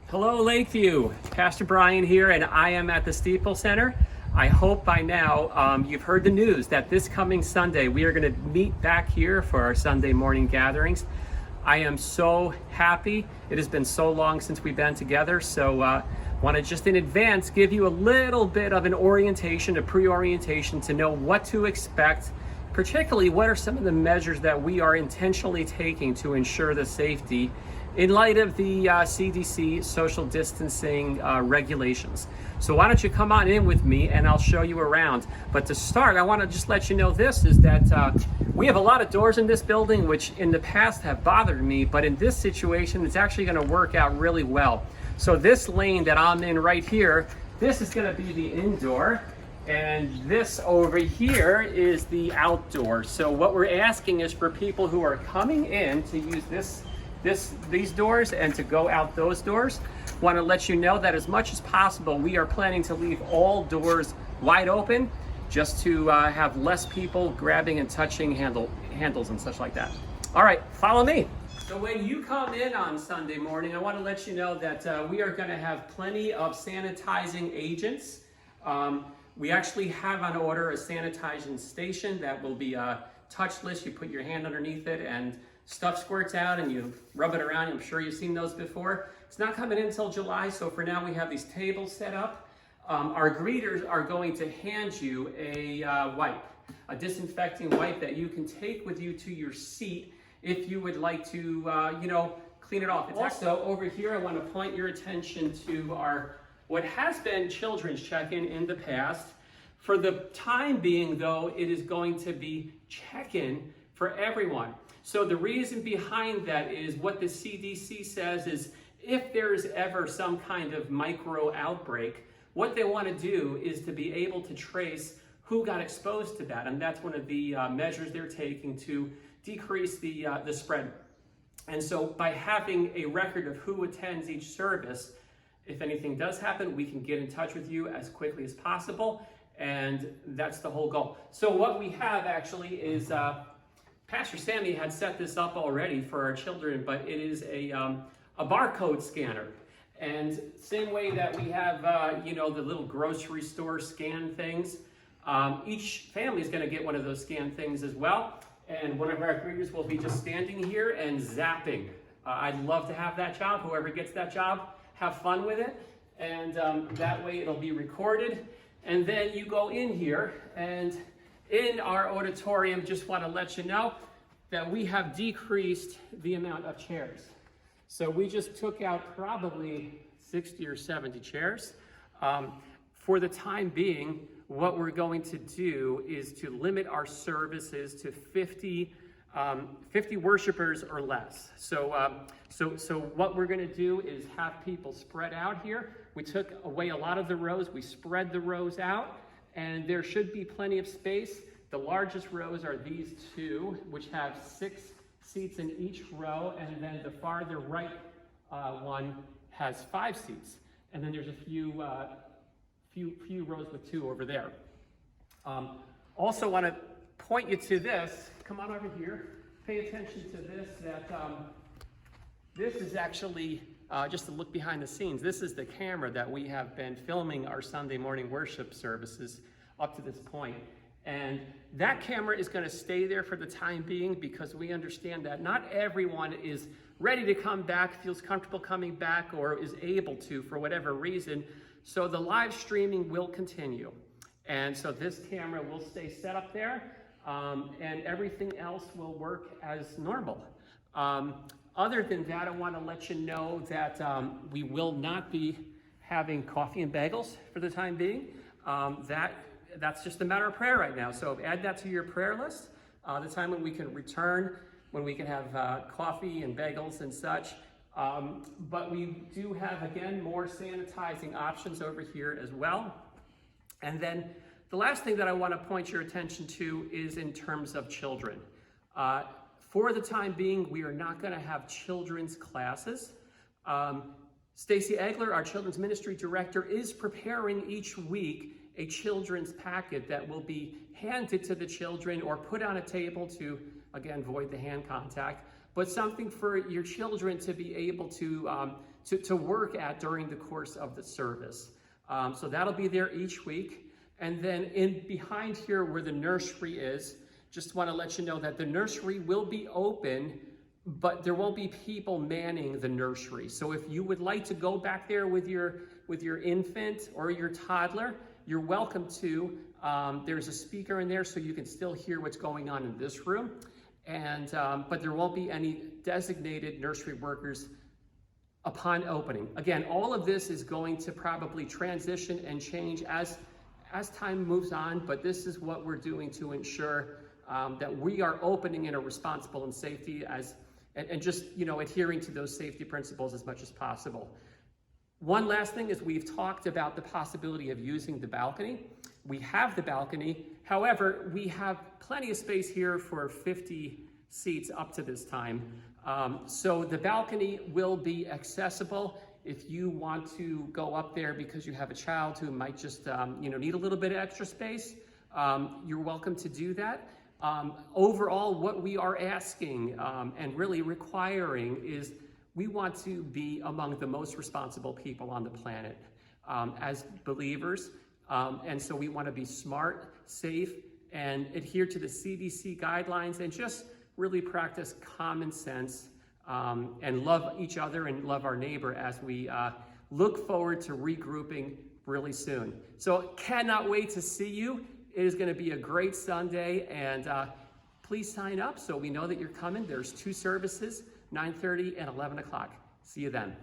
Hello, Lakeview. Pastor Brian here, and I am at the Steeple Center. I hope by now you've heard the news that this coming Sunday we are going to meet back here for our Sunday morning gatherings. I am so happy. It has been so long since we've been together, so want to just in advance give you a little bit of an orientation, a pre-orientation to know what to expect, particularly what are some of the measures that we are intentionally taking to ensure the safety in light of the CDC social distancing regulations. So why don't you come on in with me and I'll show you around. But to start, I want to just let you know this is that we have a lot of doors in this building, which in the past have bothered me, but in this situation, it's actually going to work out really well. So this lane that I'm in right here, this is going to be the indoor, and this over here is the outdoor. So what we're asking is for people who are coming in to use these doors and to go out those doors. Want to let you know that as much as possible, we are planning to leave all doors wide open just to have less people grabbing and touching handles and such like that. All right, follow me. So when you come in on Sunday morning, I want to let you know that we are going to have plenty of sanitizing agents. We actually have on order a sanitizing station that will be touchless. You put your hand underneath it and stuff squirts out and you rub it around. I'm sure you've seen those before. It's not coming in until July, so for now we have these tables set up. Our greeters are going to hand you a wipe, a disinfecting wipe that you can take with you to your seat if you would like to, clean it off. It's also over here, I want to point your attention to our what has been children's check-in in the past. For the time being, though, it is going to be check-in for everyone. So the reason behind that is what the CDC says is if there's ever some kind of micro outbreak, what they want to do is to be able to trace who got exposed to that. And that's one of the measures they're taking to decrease the spread. And so by having a record of who attends each service, if anything does happen, we can get in touch with you as quickly as possible. And that's the whole goal. So what we have actually is Pastor Sammy had set this up already for our children, but it is a barcode scanner. And same way that we have, the little grocery store scan things, each family is going to get one of those scan things as well. And one of our greeters will be just standing here and zapping. I'd love to have that job. Whoever gets that job, have fun with it. And that way it'll be recorded. And then you go in here, and in our auditorium, just want to let you know that we have decreased the amount of chairs. So we just took out probably 60 or 70 chairs. For the time being, what we're going to do is to limit our services to 50 worshipers or less. So what we're going to do is have people spread out here. We took away a lot of the rows. We spread the rows out, and there should be plenty of space. The largest rows are these two, which have 6 seats in each row, and then the farther right one has 5 seats. And then there's a few rows with 2 over there. Also want to point you to this. Come on over here. Pay attention to this. This is actually just a look behind the scenes. This is the camera that we have been filming our Sunday morning worship services up to this point. And that camera is going to stay there for the time being because we understand that not everyone is ready to come back, feels comfortable coming back, or is able to for whatever reason. So the live streaming will continue. And so this camera will stay set up there, and everything else will work as normal. Other than that, I want to let you know that we will not be having coffee and bagels for the time being. That's just a matter of prayer right now. So add that to your prayer list. The time when we can return, when we can have coffee and bagels and such. But we do have, again, more sanitizing options over here as well. And then the last thing that I want to point your attention to is in terms of children. For the time being, we are not going to have children's classes. Stacy Egler, our children's ministry director, is preparing each week a children's packet that will be handed to the children or put on a table to, again, avoid the hand contact, but something for your children to be able to to work at during the course of the service. So that'll be there each week. And then in behind here where the nursery is, just want to let you know that the nursery will be open, but there won't be people manning the nursery. So if you would like to go back there with your infant or your toddler, you're welcome to. There's a speaker in there so you can still hear what's going on in this room. And but there won't be any designated nursery workers upon opening. Again, all of this is going to probably transition and change as time moves on, but this is what we're doing to ensure that we are opening in a responsible and safety and just, you know, adhering to those safety principles as much as possible. One last thing is we've talked about the possibility of using the balcony. We have the balcony. However, we have plenty of space here for 50 seats up to this time. So the balcony will be accessible. If you want to go up there because you have a child who might just need a little bit of extra space, you're welcome to do that. Overall, what we are asking and really requiring is we want to be among the most responsible people on the planet as believers. And so we want to be smart, safe, and adhere to the CDC guidelines and just really practice common sense and love each other and love our neighbor as we look forward to regrouping really soon. So cannot wait to see you. It is going to be a great Sunday, and please sign up so we know that you're coming. There's 2 services, 9:30 and 11 o'clock. See you then.